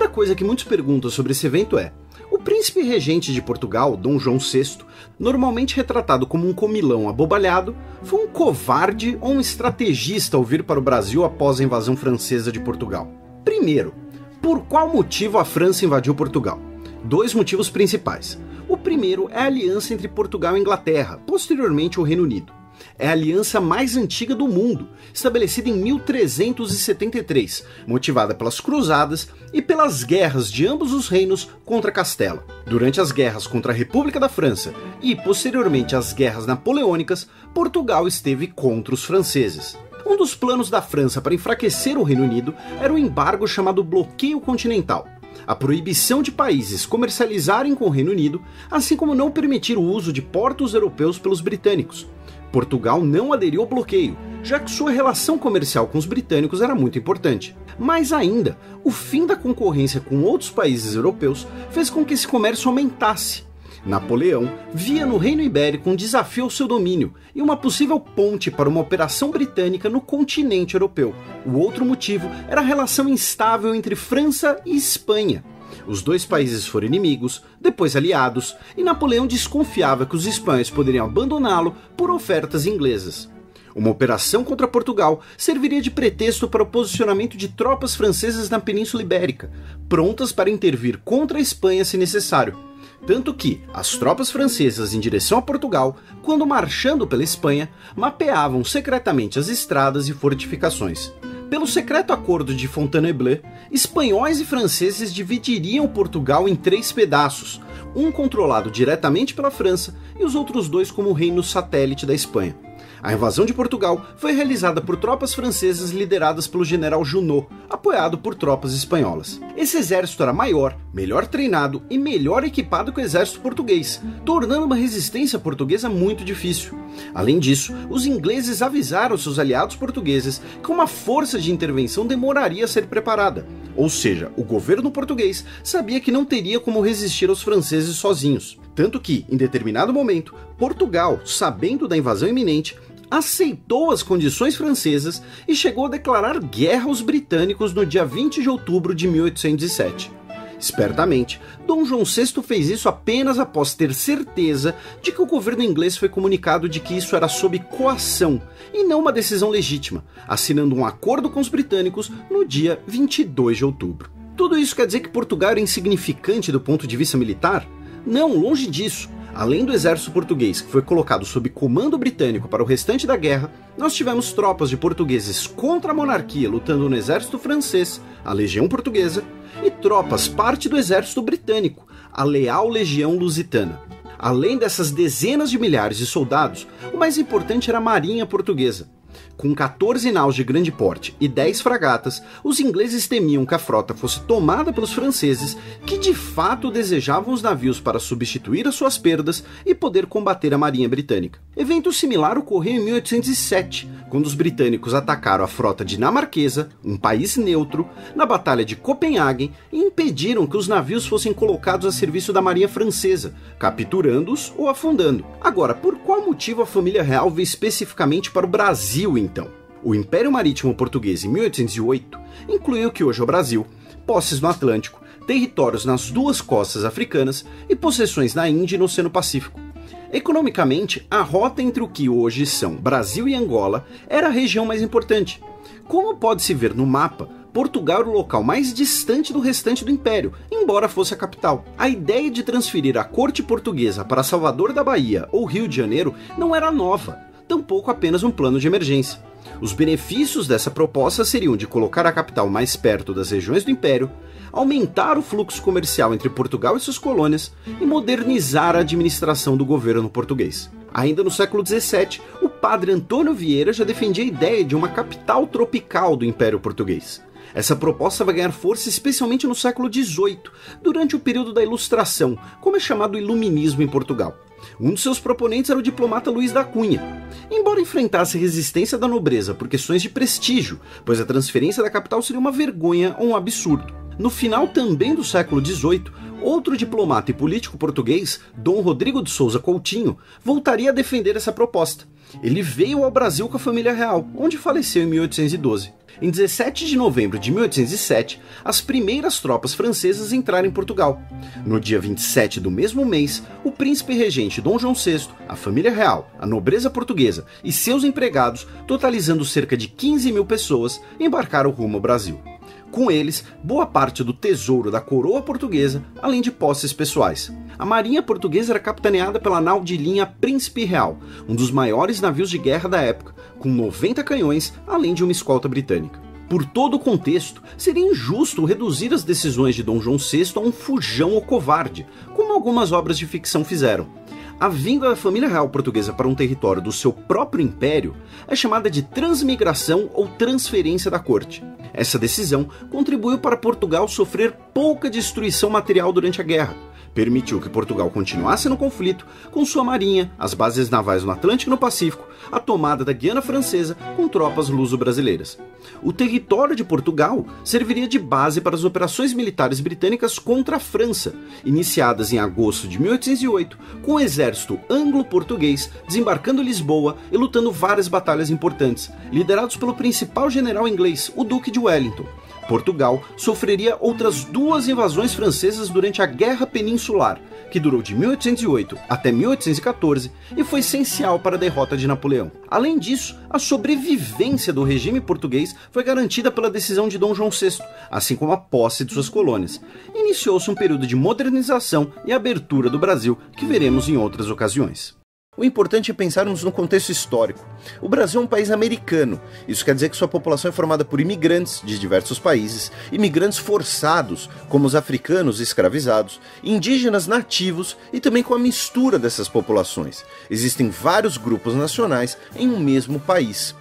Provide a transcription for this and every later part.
coisa que muitos perguntam sobre esse evento é: o príncipe regente de Portugal, Dom João VI, normalmente retratado como um comilão abobalhado, foi um covarde ou um estrategista ao vir para o Brasil após a invasão francesa de Portugal? Primeiro, por qual motivo a França invadiu Portugal? Dois motivos principais. O primeiro é a aliança entre Portugal e Inglaterra, posteriormente o Reino Unido. É a aliança mais antiga do mundo, estabelecida em 1373, motivada pelas cruzadas e pelas guerras de ambos os reinos contra Castela. Durante as guerras contra a República da França e, posteriormente, as guerras napoleônicas, Portugal esteve contra os franceses. Um dos planos da França para enfraquecer o Reino Unido era o embargo chamado Bloqueio Continental, a proibição de países comercializarem com o Reino Unido, assim como não permitir o uso de portos europeus pelos britânicos. Portugal não aderiu ao bloqueio, já que sua relação comercial com os britânicos era muito importante. Mais ainda, o fim da concorrência com outros países europeus fez com que esse comércio aumentasse. Napoleão via no Reino Ibérico um desafio ao seu domínio e uma possível ponte para uma operação britânica no continente europeu. O outro motivo era a relação instável entre França e Espanha. Os dois países foram inimigos, depois aliados, e Napoleão desconfiava que os espanhóis poderiam abandoná-lo por ofertas inglesas. Uma operação contra Portugal serviria de pretexto para o posicionamento de tropas francesas na Península Ibérica, prontas para intervir contra a Espanha se necessário. Tanto que as tropas francesas em direção a Portugal, quando marchando pela Espanha, mapeavam secretamente as estradas e fortificações. Pelo secreto acordo de Fontainebleau, espanhóis e franceses dividiriam Portugal em 3 pedaços, um controlado diretamente pela França e os outros 2 como reino satélite da Espanha. A invasão de Portugal foi realizada por tropas francesas lideradas pelo general Junot, apoiado por tropas espanholas. Esse exército era maior, melhor treinado e melhor equipado que o exército português, tornando uma resistência portuguesa muito difícil. Além disso, os ingleses avisaram seus aliados portugueses que uma força de intervenção demoraria a ser preparada. Ou seja, o governo português sabia que não teria como resistir aos franceses sozinhos. Tanto que, em determinado momento, Portugal, sabendo da invasão iminente, aceitou as condições francesas e chegou a declarar guerra aos britânicos no dia 20 de outubro de 1807. Espertamente, Dom João VI fez isso apenas após ter certeza de que o governo inglês foi comunicado de que isso era sob coação e não uma decisão legítima, assinando um acordo com os britânicos no dia 22 de outubro. Tudo isso quer dizer que Portugal era insignificante do ponto de vista militar? Não, longe disso. Além do exército português, que foi colocado sob comando britânico para o restante da guerra, nós tivemos tropas de portugueses contra a monarquia lutando no exército francês, a Legião Portuguesa, e tropas parte do exército britânico, a Leal Legião Lusitana. Além dessas dezenas de milhares de soldados, o mais importante era a Marinha Portuguesa. Com 14 naus de grande porte e 10 fragatas, os ingleses temiam que a frota fosse tomada pelos franceses, que de fato desejavam os navios para substituir as suas perdas e poder combater a marinha britânica. Evento similar ocorreu em 1807, quando os britânicos atacaram a frota dinamarquesa, um país neutro, na Batalha de Copenhague e impediram que os navios fossem colocados a serviço da marinha francesa, capturando-os ou afundando. Agora, por qual motivo a família real veio especificamente para o Brasil, então? O Império Marítimo Português, em 1808, incluiu o que hoje é o Brasil, posses no Atlântico, territórios nas 2 costas africanas e possessões na Índia e no Oceano Pacífico. Economicamente, a rota entre o que hoje são Brasil e Angola era a região mais importante. Como pode-se ver no mapa, Portugal era o local mais distante do restante do Império, embora fosse a capital. A ideia de transferir a corte portuguesa para Salvador da Bahia ou Rio de Janeiro não era nova, tampouco apenas um plano de emergência. Os benefícios dessa proposta seriam de colocar a capital mais perto das regiões do Império, aumentar o fluxo comercial entre Portugal e suas colônias e modernizar a administração do governo português. Ainda no século XVII, o padre Antônio Vieira já defendia a ideia de uma capital tropical do Império Português. Essa proposta vai ganhar força especialmente no século XVIII, durante o período da Ilustração, como é chamado o Iluminismo em Portugal. Um dos seus proponentes era o diplomata Luís da Cunha. Embora enfrentasse resistência da nobreza por questões de prestígio, pois a transferência da capital seria uma vergonha ou um absurdo. No final também do século XVIII, outro diplomata e político português, Dom Rodrigo de Souza Coutinho, voltaria a defender essa proposta. Ele veio ao Brasil com a família real, onde faleceu em 1812. Em 17 de novembro de 1807, as primeiras tropas francesas entraram em Portugal. No dia 27 do mesmo mês, o príncipe regente Dom João VI, a família real, a nobreza portuguesa e seus empregados, totalizando cerca de 15 mil pessoas, embarcaram rumo ao Brasil. Com eles, boa parte do tesouro da coroa portuguesa, além de posses pessoais. A marinha portuguesa era capitaneada pela nau de linha Príncipe Real, um dos maiores navios de guerra da época, com 90 canhões, além de uma escolta britânica. Por todo o contexto, seria injusto reduzir as decisões de Dom João VI a um fujão ou covarde, como algumas obras de ficção fizeram. A vinda da família real portuguesa para um território do seu próprio império é chamada de transmigração ou transferência da corte. Essa decisão contribuiu para Portugal sofrer pouca destruição material durante a guerra. Permitiu que Portugal continuasse no conflito com sua marinha, as bases navais no Atlântico e no Pacífico, a tomada da Guiana Francesa com tropas luso-brasileiras. O território de Portugal serviria de base para as operações militares britânicas contra a França, iniciadas em agosto de 1808, com o exército anglo-português desembarcando em Lisboa e lutando várias batalhas importantes, liderados pelo principal general inglês, o Duque de Wellington. Portugal sofreria outras 2 invasões francesas durante a Guerra Peninsular, que durou de 1808 até 1814 e foi essencial para a derrota de Napoleão. Além disso, a sobrevivência do regime português foi garantida pela decisão de Dom João VI, assim como a posse de suas colônias. Iniciou-se um período de modernização e abertura do Brasil, que veremos em outras ocasiões. O importante é pensarmos no contexto histórico. O Brasil é um país americano. Isso quer dizer que sua população é formada por imigrantes de diversos países, imigrantes forçados, como os africanos escravizados, indígenas nativos e também com a mistura dessas populações. Existem vários grupos nacionais em um mesmo país.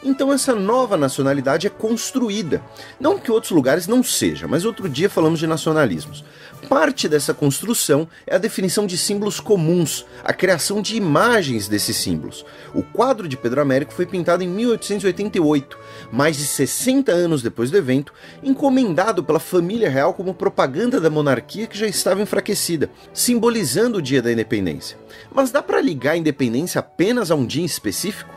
Então essa nova nacionalidade é construída. Não que outros lugares não seja, mas outro dia falamos de nacionalismos. Parte dessa construção é a definição de símbolos comuns, a criação de imagens desses símbolos. O quadro de Pedro Américo foi pintado em 1888, mais de 60 anos depois do evento, encomendado pela família real como propaganda da monarquia que já estava enfraquecida, simbolizando o dia da independência. Mas dá para ligar a independência apenas a um dia específico?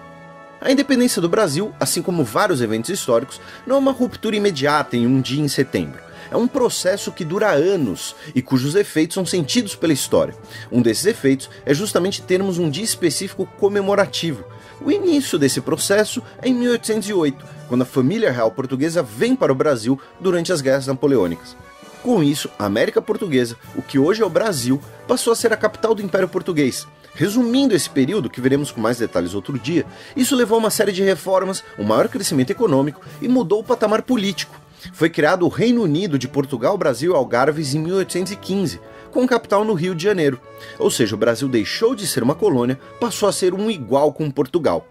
A independência do Brasil, assim como vários eventos históricos, não é uma ruptura imediata em um dia em setembro. É um processo que dura anos e cujos efeitos são sentidos pela história. Um desses efeitos é justamente termos um dia específico comemorativo. O início desse processo é em 1808, quando a família real portuguesa vem para o Brasil durante as guerras napoleônicas. Com isso, a América Portuguesa, o que hoje é o Brasil, passou a ser a capital do Império Português. Resumindo esse período, que veremos com mais detalhes outro dia, isso levou a uma série de reformas, um maior crescimento econômico e mudou o patamar político. Foi criado o Reino Unido de Portugal, Brasil e Algarves em 1815, com capital no Rio de Janeiro. Ou seja, o Brasil deixou de ser uma colônia, passou a ser um igual com Portugal.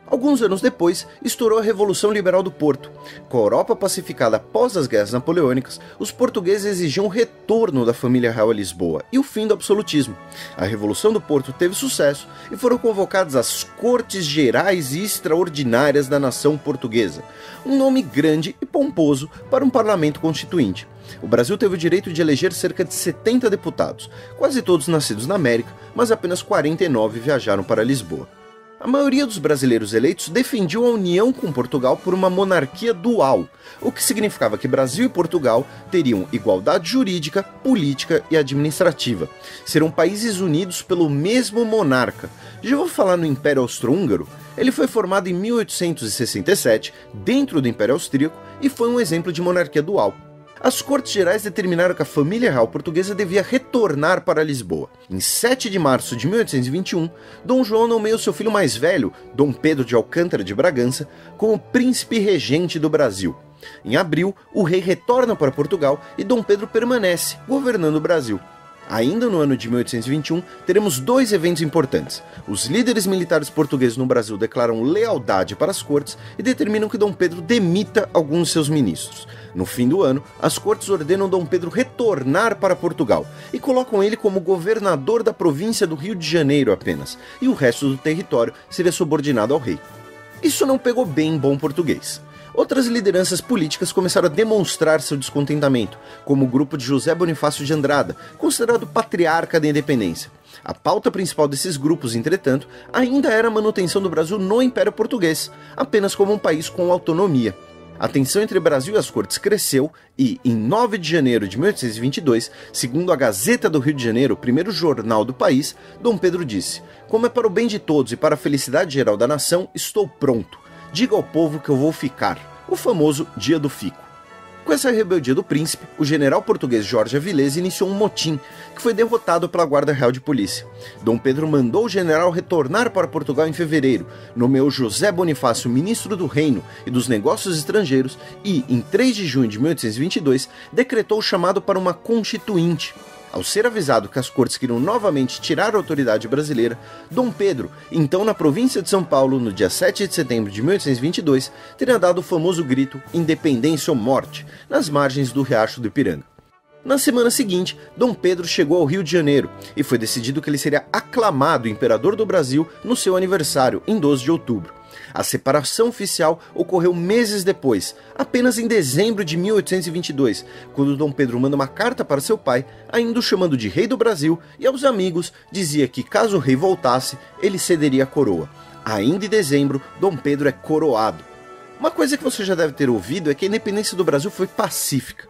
Alguns anos depois, estourou a Revolução Liberal do Porto. Com a Europa pacificada após as guerras napoleônicas, os portugueses exigiam o retorno da família real a Lisboa e o fim do absolutismo. A Revolução do Porto teve sucesso e foram convocadas as Cortes Gerais e Extraordinárias da Nação Portuguesa, um nome grande e pomposo para um parlamento constituinte. O Brasil teve o direito de eleger cerca de 70 deputados, quase todos nascidos na América, mas apenas 49 viajaram para Lisboa. A maioria dos brasileiros eleitos defendiam a união com Portugal por uma monarquia dual, o que significava que Brasil e Portugal teriam igualdade jurídica, política e administrativa. Serão países unidos pelo mesmo monarca. Já vou falar no Império Austro-Húngaro. Ele foi formado em 1867, dentro do Império Austríaco, e foi um exemplo de monarquia dual. As Cortes Gerais determinaram que a família real portuguesa devia retornar para Lisboa. Em 7 de março de 1821, Dom João nomeou seu filho mais velho, Dom Pedro de Alcântara de Bragança, como príncipe regente do Brasil. Em abril, o rei retorna para Portugal e Dom Pedro permanece, governando o Brasil. Ainda no ano de 1821, teremos 2 eventos importantes. Os líderes militares portugueses no Brasil declaram lealdade para as cortes e determinam que Dom Pedro demita alguns de seus ministros. No fim do ano, as cortes ordenam Dom Pedro retornar para Portugal e colocam ele como governador da província do Rio de Janeiro apenas, e o resto do território seria subordinado ao rei. Isso não pegou bem em bom português. Outras lideranças políticas começaram a demonstrar seu descontentamento, como o grupo de José Bonifácio de Andrada, considerado patriarca da independência. A pauta principal desses grupos, entretanto, ainda era a manutenção do Brasil no Império Português, apenas como um país com autonomia. A tensão entre Brasil e as cortes cresceu e, em 9 de janeiro de 1822, segundo a Gazeta do Rio de Janeiro, o primeiro jornal do país, Dom Pedro disse: "Como é para o bem de todos e para a felicidade geral da nação, estou pronto. Diga ao povo que eu vou ficar." O famoso Dia do Fico. Com essa rebeldia do príncipe, o general português Jorge Avilés iniciou um motim, que foi derrotado pela Guarda Real de Polícia. Dom Pedro mandou o general retornar para Portugal em fevereiro, nomeou José Bonifácio ministro do Reino e dos Negócios Estrangeiros e, em 3 de junho de 1822, decretou o chamado para uma constituinte. Ao ser avisado que as cortes queriam novamente tirar a autoridade brasileira, Dom Pedro, então na província de São Paulo, no dia 7 de setembro de 1822, teria dado o famoso grito "Independência ou Morte", nas margens do Riacho do Ipiranga. Na semana seguinte, Dom Pedro chegou ao Rio de Janeiro e foi decidido que ele seria aclamado imperador do Brasil no seu aniversário, em 12 de outubro. A separação oficial ocorreu meses depois, apenas em dezembro de 1822, quando Dom Pedro manda uma carta para seu pai, ainda o chamando de rei do Brasil, e aos amigos dizia que caso o rei voltasse, ele cederia a coroa. Ainda em dezembro, Dom Pedro é coroado. Uma coisa que você já deve ter ouvido é que a independência do Brasil foi pacífica.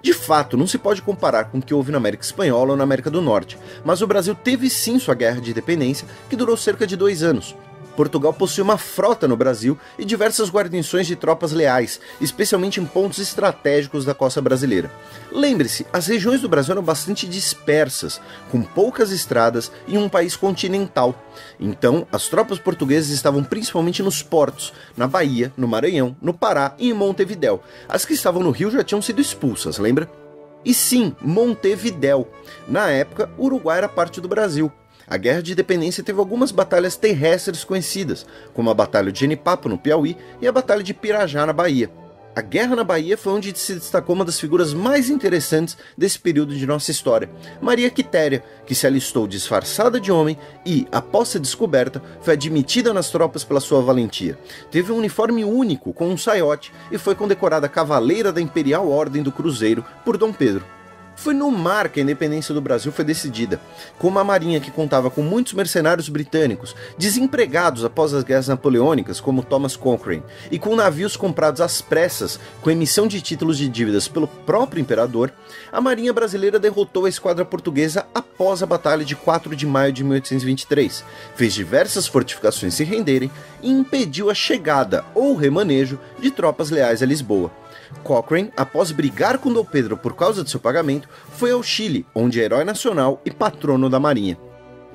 De fato, não se pode comparar com o que houve na América Espanhola ou na América do Norte, mas o Brasil teve sim sua guerra de independência, que durou cerca de 2 anos. Portugal possui uma frota no Brasil e diversas guarnições de tropas leais, especialmente em pontos estratégicos da costa brasileira. Lembre-se, as regiões do Brasil eram bastante dispersas, com poucas estradas e um país continental. Então, as tropas portuguesas estavam principalmente nos portos, na Bahia, no Maranhão, no Pará e em Montevidéu. As que estavam no Rio já tinham sido expulsas, lembra? E sim, Montevidéu. Na época, o Uruguai era parte do Brasil. A Guerra de Independência teve algumas batalhas terrestres conhecidas, como a Batalha de Genipapo, no Piauí, e a Batalha de Pirajá, na Bahia. A guerra na Bahia foi onde se destacou uma das figuras mais interessantes desse período de nossa história, Maria Quitéria, que se alistou disfarçada de homem e, após ser descoberta, foi admitida nas tropas pela sua valentia. Teve um uniforme único, com um saiote, e foi condecorada cavaleira da Imperial Ordem do Cruzeiro por Dom Pedro. Foi no mar que a independência do Brasil foi decidida, com uma marinha que contava com muitos mercenários britânicos, desempregados após as guerras napoleônicas, como Thomas Cochrane, e com navios comprados às pressas, com emissão de títulos de dívidas pelo próprio imperador. A marinha brasileira derrotou a esquadra portuguesa após a Batalha de 4 de maio de 1823, fez diversas fortificações se renderem e impediu a chegada ou remanejo de tropas leais a Lisboa. Cochrane, após brigar com Dom Pedro por causa de seu pagamento, foi ao Chile, onde é herói nacional e patrono da marinha.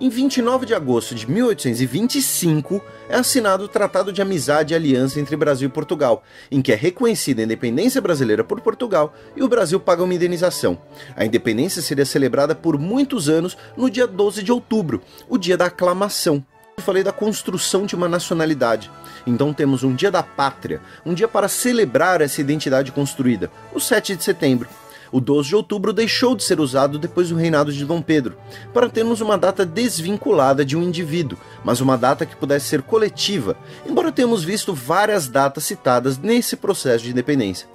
Em 29 de agosto de 1825, é assinado o Tratado de Amizade e Aliança entre Brasil e Portugal, em que é reconhecida a independência brasileira por Portugal e o Brasil paga uma indenização. A independência seria celebrada por muitos anos no dia 12 de outubro, o dia da aclamação. Eu falei da construção de uma nacionalidade. Então temos um dia da pátria, um dia para celebrar essa identidade construída, o 7 de setembro. O 12 de outubro deixou de ser usado depois do reinado de Dom Pedro, para termos uma data desvinculada de um indivíduo, mas uma data que pudesse ser coletiva, embora tenhamos visto várias datas citadas nesse processo de independência.